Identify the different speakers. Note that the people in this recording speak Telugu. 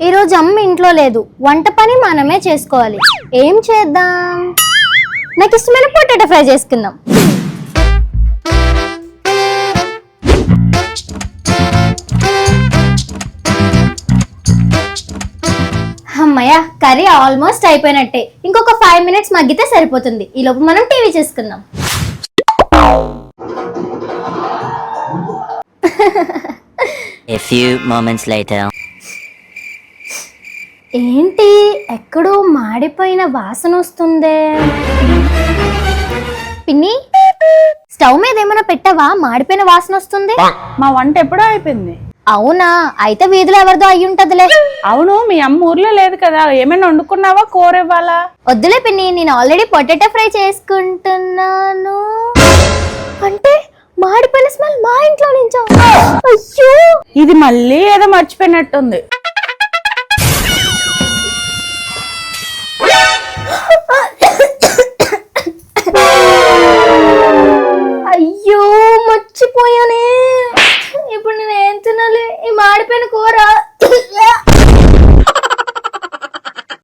Speaker 1: ఈరోజు అమ్మ ఇంట్లో లేదు, వంట పని మనమే చేసుకోవాలి. ఏం చేద్దాం? నాకు ఇష్టమైన పొటాటో ఫ్రై చేసుకుందాం. అమ్మయ్య, కర్రీ ఆల్మోస్ట్ అయిపోయినట్టే. ఇంకొక 5 minutes మగ్గితే సరిపోతుంది. ఈ లోపు మనం టీవీ చేసుకుందాం.
Speaker 2: A few moments later.
Speaker 1: ఏంటి ఎక్కడో మాడిపోయిన వాసన వస్తుందే? పిన్ని, స్టవ్ మీద ఏమైనా పెట్టవా? మాడిపోయిన వాసన వస్తుంది.
Speaker 3: మా వంట ఎప్పుడో అయిపోయింది.
Speaker 1: అవునా? అయితే వీధిలో ఎవరిదో అయ్యి ఉంటదిలే.
Speaker 3: అవును, మీ అమ్మ ఊర్లో లేదు కదా, ఏమైనా వండుకున్నావా? కూర ఇవ్వాలా?
Speaker 1: వద్దులే పిన్ని, నేను ఆల్రెడీ పొటాటో ఫ్రై చేసుకుంటున్నాను. అంటే మాడిపోయిన స్మెల్ మా ఇంట్లో నుంచా? అయ్యో,
Speaker 3: ఇది మళ్ళీ ఏదో మర్చిపోయినట్టుంది.
Speaker 1: అయ్యో మర్చిపోయానే. ఇప్పుడు నేను ఏం తినాలి? ఈ మాడిపోయిన కూర